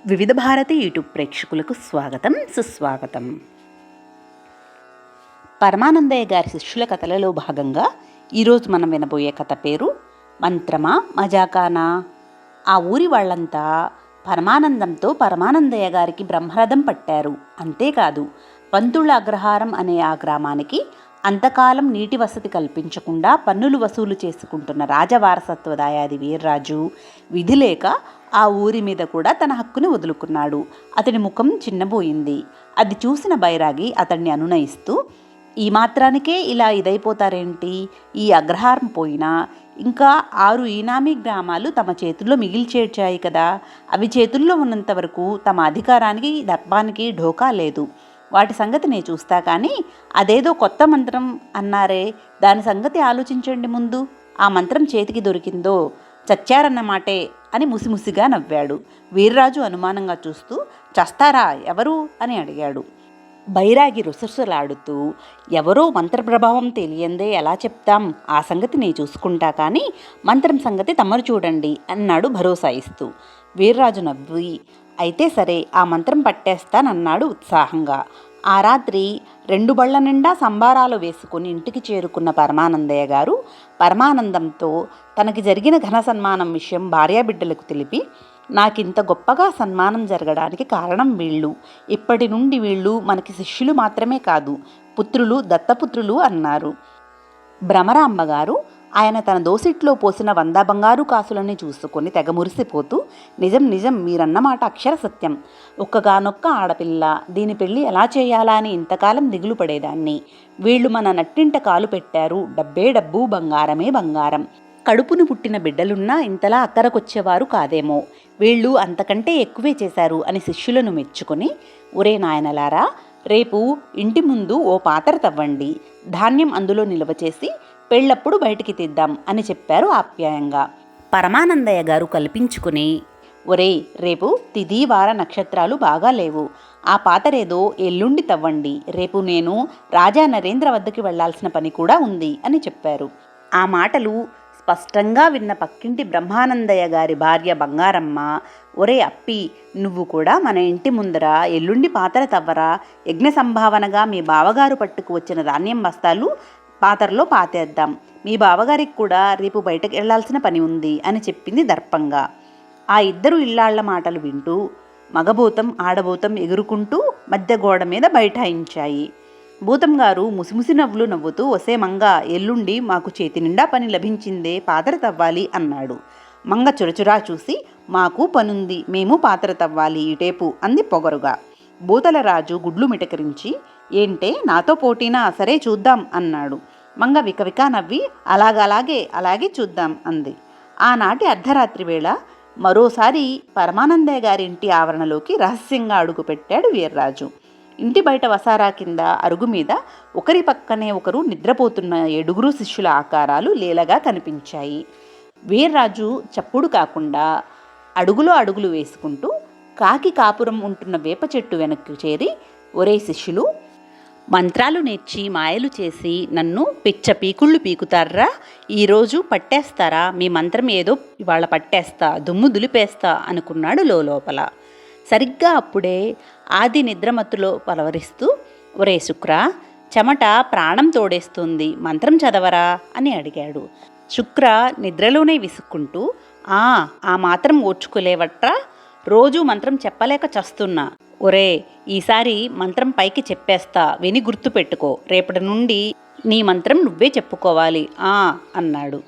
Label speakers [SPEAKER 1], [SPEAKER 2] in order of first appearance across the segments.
[SPEAKER 1] వివిధ భారతి యూట్యూబ్ ప్రేక్షకులకు స్వాగతం, సుస్వాగతం. పరమానందయ్య గారి శిష్యుల కథలలో భాగంగా ఈరోజు మనం వినబోయే కథ పేరు మంత్రమా మజాకానా. ఆ ఊరి వాళ్ళంతా పరమానందంతో పరమానందయ్య గారికి బ్రహ్మరథం పట్టారు. అంతేకాదు, పంతుళ్ళ అగ్రహారం అనే ఆ గ్రామానికి అంతకాలం నీటి వసతి కల్పించకుండా పన్నులు వసూలు చేసుకుంటున్న రాజవారసత్వ దాయాది వీర్రాజు విధి లేక ఆ ఊరి మీద కూడా తన హక్కుని వదులుకున్నాడు. అతని ముఖం చిన్నబోయింది. అది చూసిన బైరాగి అతన్ని అనునయిస్తూ, ఈ మాత్రానికే ఇలా ఇదైపోతారేంటి? ఈ అగ్రహారం పోయినా ఇంకా 6 ఈనామీ గ్రామాలు తమ చేతుల్లో మిగిల్చేడ్చాయి కదా. అవి చేతుల్లో ఉన్నంత వరకు తమ అధికారానికి దర్పానికి ఢోకా లేదు. వాటి సంగతి నేను చూస్తా, కానీ అదేదో కొత్త మంత్రం అన్నారే, దాని సంగతి ఆలోచించండి ముందు. ఆ మంత్రం చేతికి దొరికిందో చచ్చారన్నమాటే అని ముసిముసిగా నవ్వాడు. వీర్రాజు అనుమానంగా చూస్తూ, చస్తారా ఎవరు అని అడిగాడు. బైరాగి రుసరుసలాడుతూ, ఎవరో మంత్రప్రభావం తెలియందే ఎలా చెప్తాం, ఆ సంగతి నేను చూసుకుంటా, కానీ మంత్రం సంగతి తమరు చూడండి అన్నాడు భరోసా ఇస్తూ. వీర్రాజు నవ్వి, అయితే సరే, ఆ మంత్రం పట్టేస్తానన్నాడు ఉత్సాహంగా. ఆ రాత్రి 2 బళ్ల నిండా సంబారాలు వేసుకుని ఇంటికి చేరుకున్న పరమానందయ్య గారు పరమానందంతో తనకి జరిగిన ఘన సన్మానం విషయం భార్యాబిడ్డలకు తెలిపి, నాకింత గొప్పగా సన్మానం జరగడానికి కారణం వీళ్ళు. ఇప్పటి నుండి వీళ్ళు మనకి శిష్యులు మాత్రమే కాదు, పుత్రులు, దత్తపుత్రులు అన్నారు. భ్రమరాంబగారు ఆయన తన దోసిట్లో పోసిన 100 బంగారు కాసులని చూసుకొని తెగ మురిసిపోతూ, నిజం నిజం, మీరన్నమాట అక్షర సత్యం. ఒక్కగానొక్క ఆడపిల్ల, దీని పెళ్ళి ఎలా చేయాలా అని ఇంతకాలం దిగులు పడేదాన్ని. వీళ్ళు మన నట్టింట కాలు పెట్టారు. డబ్బే డబ్బు, బంగారమే బంగారం. కడుపును పుట్టిన బిడ్డలున్నా ఇంతలా అక్కరకొచ్చేవారు కాదేమో. వీళ్ళు అంతకంటే ఎక్కువే చేశారు అని శిష్యులను మెచ్చుకొని, ఒరే నాయనలారా, రేపు ఇంటి ముందు ఓ పాత్ర తవ్వండి, ధాన్యం అందులో నిల్వ చేసి పెళ్ళప్పుడు బయటికి తీద్దాం అని చెప్పారు ఆప్యాయంగా. పరమానందయ్య గారు కల్పించుకుని, ఒరే, రేపు తిథి వార నక్షత్రాలు బాగా లేవు, ఆ పాతరేదో ఎల్లుండి తవ్వండి, రేపు నేను రాజా నరేంద్ర వద్దకి వెళ్లాల్సిన పని కూడా ఉంది అని చెప్పారు. ఆ మాటలు స్పష్టంగా విన్న పక్కింటి బ్రహ్మానందయ్య గారి భార్య బంగారమ్మ, ఒరే అప్పి, నువ్వు కూడా మన ఇంటి ముందర ఎల్లుండి పాతర తవ్వరా, యజ్ఞ సంభావనగా మీ బావగారు పట్టుకు వచ్చిన ధాన్యం బస్తాలు పాతరలో పాతేద్దాం, మీ బావగారికి కూడా రేపు బయటకు వెళ్లాల్సిన పని ఉంది అని చెప్పింది దర్పంగా. ఆ ఇద్దరు ఇల్లాళ్ల మాటలు వింటూ మగభూతం ఆడభూతం ఎగురుకుంటూ మధ్య గోడ మీద బైఠాయించాయి. భూతం గారు ముసిముసి నవ్వులు నవ్వుతూ, ఒసే మంగ, ఎల్లుండి మాకు చేతి నిండా పని లభించిందే, పాతర తవ్వాలి అన్నాడు. మంగ చురచురా చూసి, మాకు పనుంది, మేము పాతర తవ్వాలి ఇటేపు అంది పొగరుగా. భూతలరాజు గుడ్లు మిటకరించి, ఏంటే నాతో పోటీనా, సరే చూద్దాం అన్నాడు. మంగ వికవికా నవ్వి, అలాగే చూద్దాం అంది. ఆనాటి అర్ధరాత్రి వేళ మరోసారి పరమానందయ్య గారి ఇంటి ఆవరణలోకి రహస్యంగా అడుగుపెట్టాడు వీర్రాజు. ఇంటి బయట వసారా కింద అరుగు మీద ఒకరి పక్కనే ఒకరు నిద్రపోతున్న 7 శిష్యుల ఆకారాలు లీలగా కనిపించాయి. వీర్రాజు చప్పుడు కాకుండా అడుగులో అడుగులు వేసుకుంటూ కాకి కాపురం ఉంటున్న వేప చెట్టు వెనక్కి చేరి, ఒరే శిష్యులు, మంత్రాలు నేర్చి మాయలు చేసి నన్ను పిచ్చ పీకుళ్ళు పీకుతారా, ఈరోజు పట్టేస్తారా, మీ మంత్రం ఏదో ఇవాళ పట్టేస్తా, దుమ్ము దులిపేస్తా అనుకున్నాడు లోపల. సరిగ్గా అప్పుడే ఆది నిద్రమత్తులో పలవరిస్తూ, ఒరే శుక్ర, చెమట ప్రాణం తోడేస్తుంది, మంత్రం చదవరా అని అడిగాడు. శుక్ర నిద్రలోనే విసుక్కుంటూ, ఆ మాత్రం ఓర్చుకోలేవట్రా, రోజూ మంత్రం చెప్పలేక చస్తున్నా. ఒరే, ఈసారి మంత్రం పైకి చెప్పేస్తా, విని గుర్తుపెట్టుకో, రేపటి నుండి నీ మంత్రం నువ్వే చెప్పుకోవాలి అన్నాడు.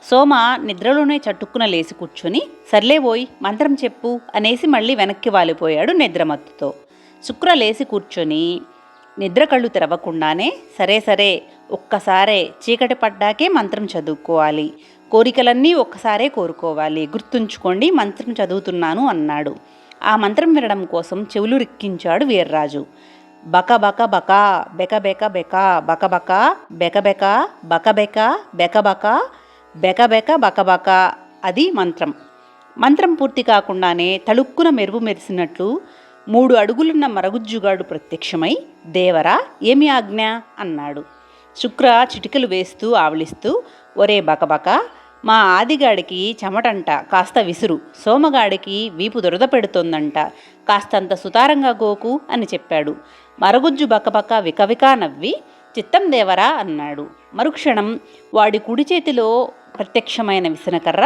[SPEAKER 1] సోమ నిద్రలోనే చట్టుక్కున లేచి కూర్చొని, సర్లే ఓయ్, మంత్రం చెప్పు అనేసి మళ్ళీ వెనక్కి వాలిపోయాడు నిద్రమత్తుతో. శుక్ర లేచి కూర్చొని నిద్ర కళ్ళు తెరవకుండానే, సరే ఒక్కసారే చీకటి పడ్డాకే మంత్రం చదువుకోవాలి, కోరికలన్నీ ఒక్కసారే కోరుకోవాలి, గుర్తుంచుకోండి, మంత్రం చదువుతున్నాను అన్నాడు. ఆ మంత్రం వినడం కోసం చెవులు రిక్కించాడు వీర్రాజు. బక బక బక బెక బెక బెక బక బక బెక బెక బక బెక బెక బక బెక బెక బక బక, అది మంత్రం. మంత్రం పూర్తి కాకుండానే తళుక్కున మెరుపు మెరిసినట్లు 3 అడుగులున్న మరగుజ్జుగాడు ప్రత్యక్షమై, దేవరా, ఏమి ఆజ్ఞ అన్నాడు. శుక్ర చిటికలు వేస్తూ ఆవలిస్తూ, ఒరే బకబక, మా ఆదిగాడికి చెమటంట, కాస్త విసురు. సోమగాడికి వీపు దురద పెడుతోందంట, కాస్తంత సుతారంగా గోకు అని చెప్పాడు. మరగుజ్జు బకబక వికవికా నవ్వి, చిత్తం దేవరా అన్నాడు. మరుక్షణం వాడి కుడి చేతిలో ప్రత్యక్షమైన విసనకర్ర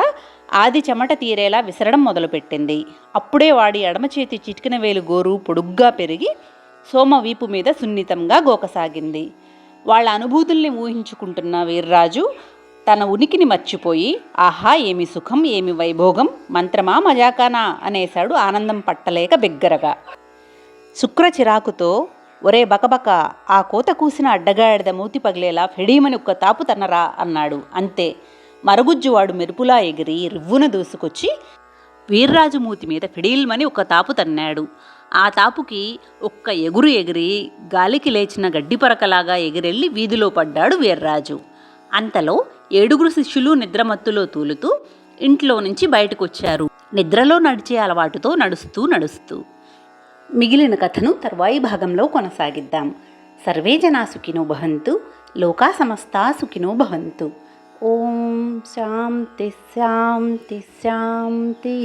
[SPEAKER 1] ఆది చెమట తీరేలా విసరడం మొదలుపెట్టింది. అప్పుడే వాడి ఎడమ చేతి చిటికిన వేలు గోరు పొడుగ్గా పెరిగి సోమ వీపు మీద సున్నితంగా గోకసాగింది. వాళ్ళ అనుభూతుల్ని ఊహించుకుంటున్న వీర్రాజు తన ఉనికిని మర్చిపోయి, ఆహా ఏమి సుఖం, ఏమి వైభోగం, మంత్రమా మజాకానా అనేశాడు ఆనందం పట్టలేక బిగ్గరగా. శుక్ర చిరాకుతో, ఒరే బకబక, ఆ కోత కూసిన అడ్డగాడిద మూతి పగిలేలా ఫెడీమని ఒక్క తాపు తన్నరా అన్నాడు. అంతే. మరగుజ్జువాడు మెరుపులా ఎగిరి రివ్వున దూసుకొచ్చి వీర్రాజు మూతి మీద ఫిడీల్మని ఒక తాపు తన్నాడు. ఆ తాపుకి ఒక్క ఎగురు ఎగిరి గాలికి లేచిన గడ్డిపరకలాగా ఎగిరెళ్ళి వీధిలో పడ్డాడు వీర్రాజు. అంతలో 7 శిష్యులు నిద్రమత్తులో తూలుతూ ఇంట్లో నుంచి బయటకొచ్చారు. నిద్రలో నడిచే అలవాటుతో నడుస్తూ మిగిలిన కథను తర్వాయి భాగంలో కొనసాగిద్దాం. సర్వే జనా సుఖినో భవంతు, లోకా సమస్తా సుఖినో భవంతు. ఓం శాంతి శాంతి శాంతి.